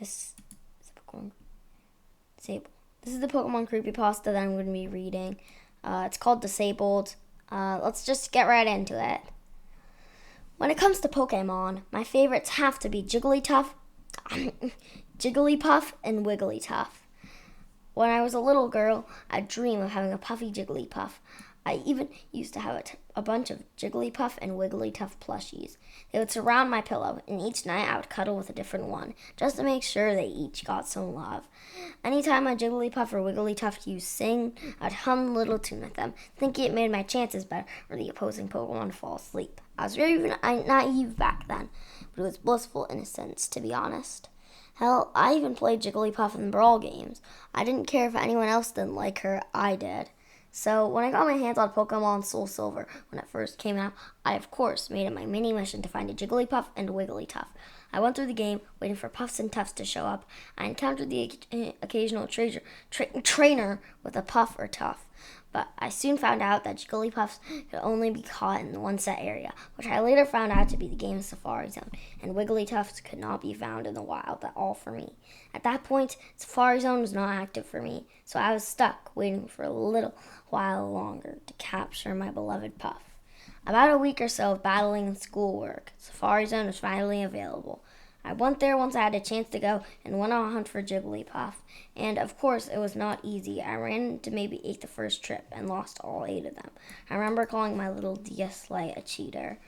This is a Pokemon Disable. This is the Pokemon creepypasta that I'm going to be reading. It's called Disabled. Let's just get right into it. When it comes to Pokemon, my favorites have to be Jigglypuff, and Wigglytuff. When I was a little girl, I'd dream of having a puffy Jigglypuff. I even used to have a bunch of Jigglypuff and Wigglytuff plushies. They would surround my pillow, and each night I would cuddle with a different one, just to make sure they each got some love. Anytime a Jigglypuff or Wigglytuff used Sing, I'd hum a little tune with them, thinking it made my chances better for the opposing Pokemon to fall asleep. I was very naive back then, but it was blissful innocence, to be honest. Hell, I even played Jigglypuff in Brawl games. I didn't care if anyone else didn't like her, I did. So when I got my hands on Pokemon Soul Silver when it first came out, I of course made it my mini mission to find a Jigglypuff and Wigglytuff. I went through the game waiting for Puffs and Tuffs to show up. I encountered the occasional trainer with a Puff or Tuff, but I soon found out that Jigglypuffs could only be caught in the one set area, which I later found out to be the game's Safari Zone, and Wigglytuffs could not be found in the wild at all for me. At that point, Safari Zone was not active for me, so I was stuck waiting for a little while longer to capture my beloved Puff. About a week or so of battling and schoolwork, Safari Zone was finally available. I went there once I had a chance to go and went on a hunt for Jigglypuff. And of course, it was not easy. I ran into maybe 8 the first trip and lost all 8 of them. I remember calling my little DS Lite a cheater.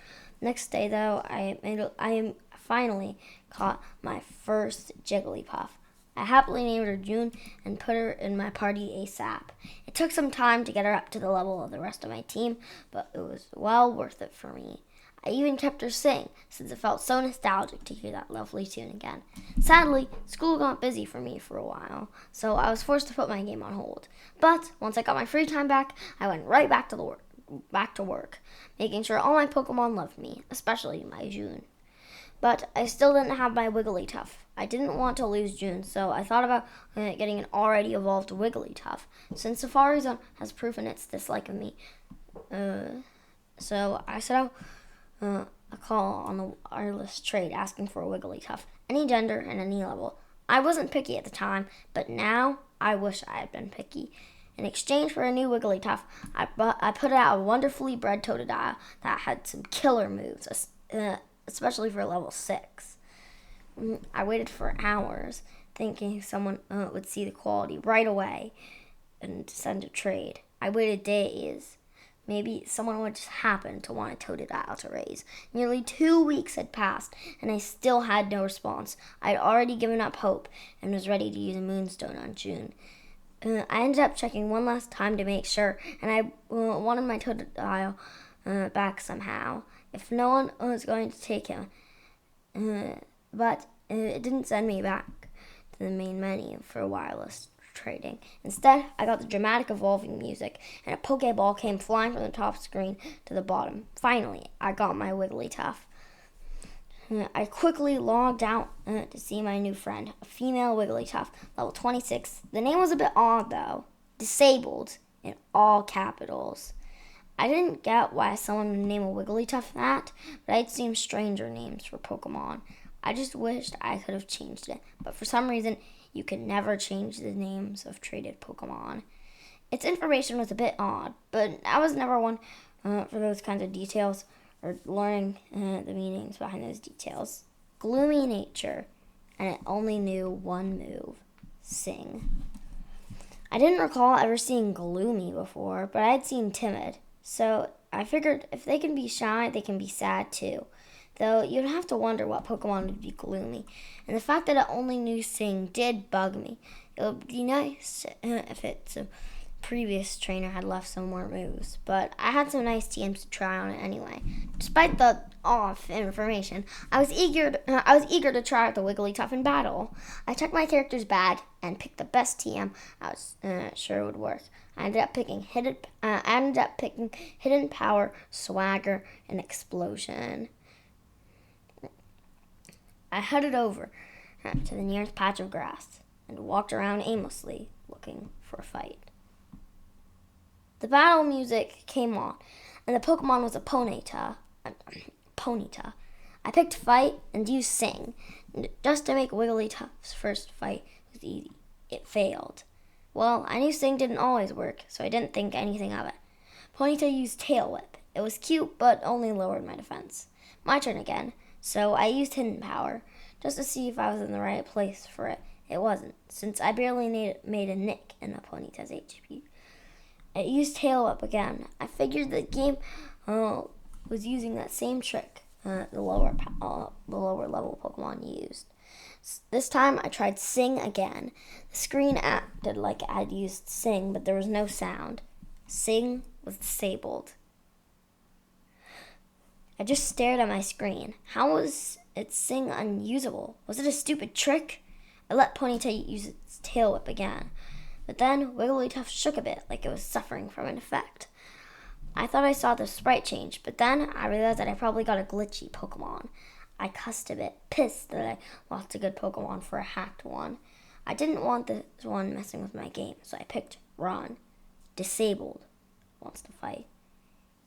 Next day, though, I finally caught my first Jigglypuff. I happily named her June and put her in my party ASAP. It took some time to get her up to the level of the rest of my team, but it was well worth it for me. I even kept her sing, since it felt so nostalgic to hear that lovely tune again. Sadly, school got busy for me for a while, so I was forced to put my game on hold. But once I got my free time back, I went right back to work, making sure all my Pokemon loved me, especially my June. But I still didn't have my Wigglytuff. I didn't want to lose June, so I thought about getting an already evolved Wigglytuff, since Safari Zone has proven its dislike of me. So I set out a call on the wireless trade asking for a Wigglytuff, any gender and any level. I wasn't picky at the time, but now I wish I had been picky. In exchange for a new Wigglytuff, I put out a wonderfully bred Totodile that had some killer moves, especially for level 6. I waited for hours, thinking someone would see the quality right away and send a trade. I waited days. Maybe someone would just happen to want a Totodile to raise. Nearly 2 weeks had passed, and I still had no response. I had already given up hope and was ready to use a Moonstone on June. I ended up checking one last time to make sure, and I wanted my Totodile back somehow, if no one was going to take him. But it didn't send me back to the main menu for wireless trading. Instead, I got the dramatic evolving music, and a Pokeball came flying from the top screen to the bottom. Finally, I got my Wigglytuff. I quickly logged out to see my new friend, a female Wigglytuff, level 26. The name was a bit odd, though. Disabled, in all capitals. I didn't get why someone would name a Wigglytuff that, but I'd seen stranger names for Pokemon. I just wished I could have changed it, but for some reason, you can never change the names of traded Pokemon. Its information was a bit odd, but I was never one for those kinds of details or learning the meanings behind those details. Gloomy nature, and it only knew one move, Sing. I didn't recall ever seeing Gloomy before, but I'd seen Timid, so I figured if they can be shy, they can be sad too. Though you'd have to wonder what Pokemon would be gloomy, and the fact that it only knew Sing did bug me. It would be nice if its previous trainer had left some more moves, but I had some nice TMs to try on it anyway. Despite the off information, I was eager to try out the Wigglytuff in battle. I checked my character's bag and picked the best TM I was sure would work. I ended up picking Hidden Power, Swagger, and Explosion. I headed over to the nearest patch of grass and walked around aimlessly, looking for a fight. The battle music came on, and the Pokemon was a Ponyta. I picked fight and used sing, just to make Wigglytuff's first fight was easy. It failed. Well, I knew sing didn't always work, so I didn't think anything of it. Ponyta used tail whip. It was cute, but only lowered my defense. My turn again, so I used hidden power, just to see if I was in the right place for it. It wasn't, since I barely made a nick in the Ponyta's HP. I used tail whip again. I figured the game was using that same trick the lower level Pokemon used. This time I tried sing again. The screen acted like I'd used sing, but there was no sound. Sing was disabled. I just stared at my screen. How was its sing unusable? Was it a stupid trick? I let Ponyta use its tail whip again. But then Wigglytuff shook a bit, like it was suffering from an effect. I thought I saw the sprite change, but then I realized that I probably got a glitchy Pokemon. I cussed a bit, pissed that I lost a good Pokemon for a hacked one. I didn't want this one messing with my game, so I picked Run. Disabled. Wants to fight.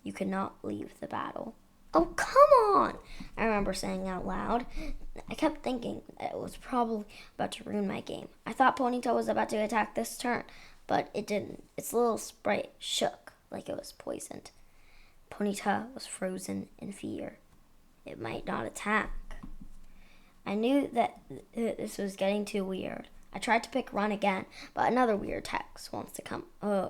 You cannot leave the battle. Oh, come on! I remember saying out loud. I kept thinking that it was probably about to ruin my game. I thought Ponyta was about to attack this turn, but it didn't. Its little sprite shook like it was poisoned. Ponyta was frozen in fear. It might not attack. I knew that this was getting too weird. I tried to pick Run again, but another weird text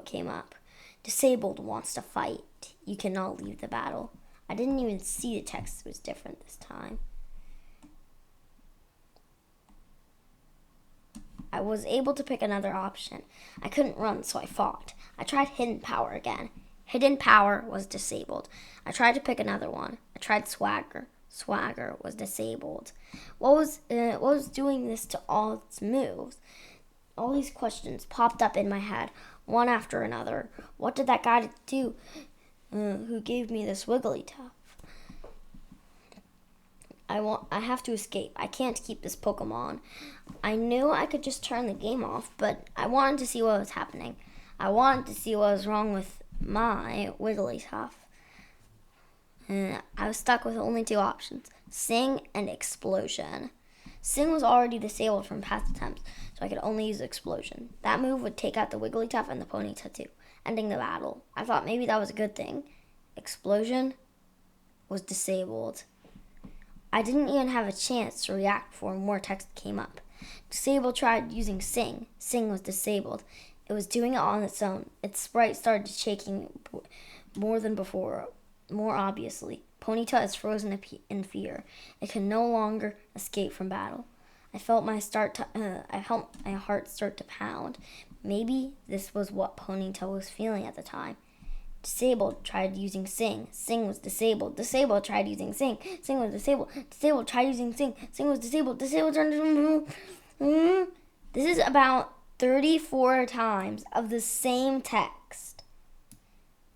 came up. Disabled wants to fight. You cannot leave the battle. I didn't even see the text was different this time. I was able to pick another option. I couldn't run, so I fought. I tried hidden power again. Hidden power was disabled. I tried to pick another one. I tried swagger. Swagger was disabled. What was doing this to all its moves? All these questions popped up in my head, one after another. What did that guy do? Who gave me this Wigglytuff? I have to escape. I can't keep this Pokemon. I knew I could just turn the game off, but I wanted to see what was happening. I wanted to see what was wrong with my Wigglytuff. I was stuck with only two options, Sing and Explosion. Sing was already disabled from past attempts, so I could only use Explosion. That move would take out the Wigglytuff and the Ponyta too, ending the battle. I thought maybe that was a good thing. Explosion was disabled. I didn't even have a chance to react before more text came up. Disabled tried using Sing. Sing was disabled. It was doing it on its own. Its sprite started shaking more than before, more obviously. Ponyta is frozen in fear. It can no longer escape from battle. I felt my heart start to pound. Maybe this was what Ponyta was feeling at the time. Disabled tried using Sing. Sing was disabled. Disabled tried using Sing. Sing was disabled. Disabled tried using Sing. Sing was disabled. Disabled tried using... This is about 34 times of the same text.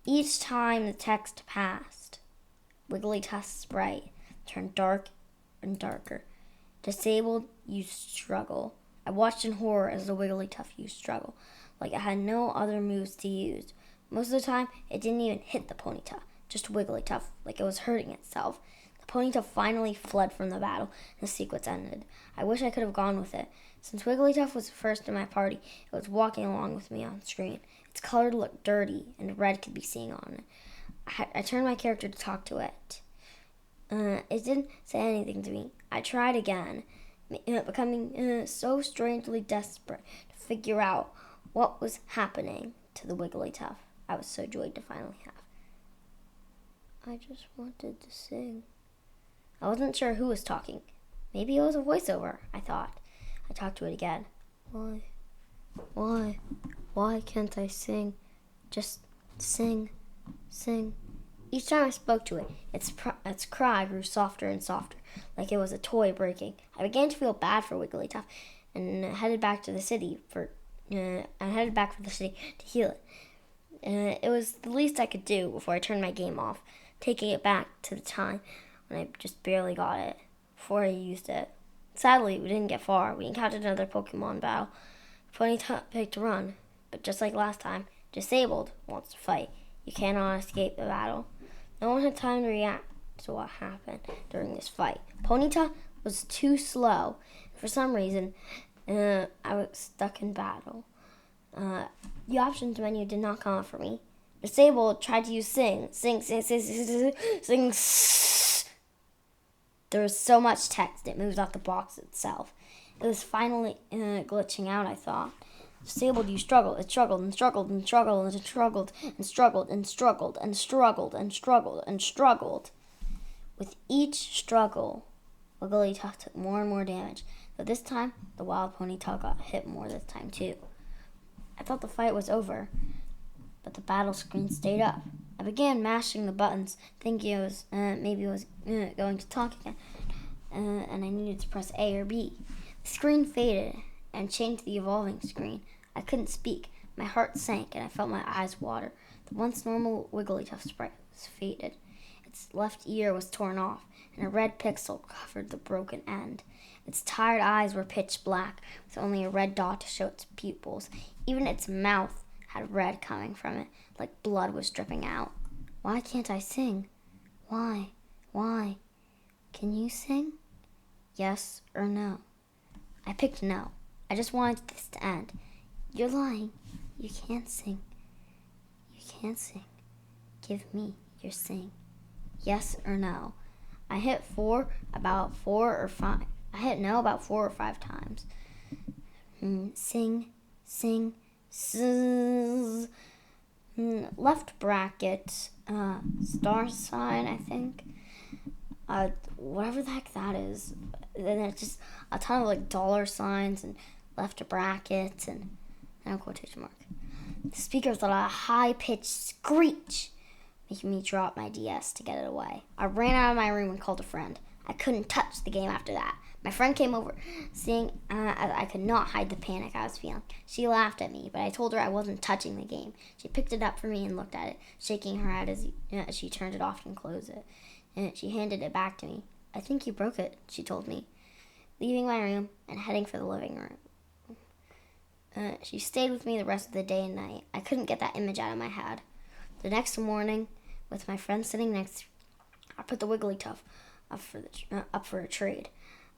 Each time the text passed, Wigglytuff's sprite turned dark and darker. Disabled used struggle. I watched in horror as the Wigglytuff used struggle, like it had no other moves to use. Most of the time, it didn't even hit the Ponyta, just Wigglytuff, like it was hurting itself. The Ponyta finally fled from the battle, and the sequence ended. I wish I could have gone with it. Since Wigglytuff was first in my party, it was walking along with me on screen. Its color looked dirty, and red could be seen on it. I turned my character to talk to it. It didn't say anything to me. I tried again, becoming so strangely desperate to figure out what was happening to the Wigglytuff. I was so joyed to finally have. I just wanted to sing. I wasn't sure who was talking. Maybe it was a voiceover, I thought. I talked to it again. Why can't I sing? Just sing. Each time I spoke to it, its cry grew softer and softer, like it was a toy breaking. I began to feel bad for Wigglytuff, and headed back to the city for the city to heal it. It was the least I could do before I turned my game off, taking it back to the time when I just barely got it, before I used it. Sadly, we didn't get far. We encountered another Pokemon battle. Ponyta picked Run, but just like last time, Disabled wants to fight. You cannot escape the battle. No one had time to react. to what happened during this fight. Ponyta was too slow. For some reason, I was stuck in battle. The options menu did not come up for me. Disabled tried to use sing. There was so much text, it moved out the box itself. It was finally glitching out, I thought. Disabled, you struggled. It struggled and struggled and struggled and struggled and struggled and struggled and struggled and struggled and struggled. With each struggle, Wigglytuff took more and more damage. But this time, the wild ponytail got hit more this time too. I thought the fight was over, but the battle screen stayed up. I began mashing the buttons, thinking it was maybe it was going to talk again, and I needed to press A or B. The screen faded and changed to the evolving screen. I couldn't speak. My heart sank, and I felt my eyes water. The once normal Wigglytuff sprite was faded. Its left ear was torn off, and a red pixel covered the broken end. Its tired eyes were pitch black, with only a red dot to show its pupils. Even its mouth had red coming from it, like blood was dripping out. Why can't I sing? Why? Why? Can you sing? Yes or no? I picked no. I just wanted this to end. You're lying. You can't sing. You can't sing. Give me your sing. Yes or no? I hit about 4 or 5. I hit no about 4 or 5 times. Sing, sing, zzz. Left bracket, star sign, I think. Whatever the heck that is. Then it's just a ton of like dollar signs and left brackets and a quotation mark. The speaker was at a high-pitched screech, making me drop my DS to get it away. I ran out of my room and called a friend. I couldn't touch the game after that. My friend came over, seeing I could not hide the panic I was feeling. She laughed at me, but I told her I wasn't touching the game. She picked it up for me and looked at it, shaking her head as she turned it off and closed it. And she handed it back to me. I think you broke it, she told me, leaving my room and heading for the living room. She stayed with me the rest of the day and night. I couldn't get that image out of my head. The next morning, with my friend sitting next to me, I put the Wigglytuff up for a trade.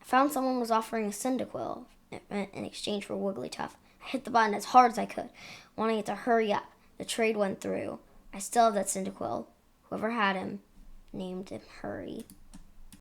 I found someone was offering a Cyndaquil in exchange for Wigglytuff. I hit the button as hard as I could, wanting it to hurry up. The trade went through. I still have that Cyndaquil. Whoever had him named him Hurry.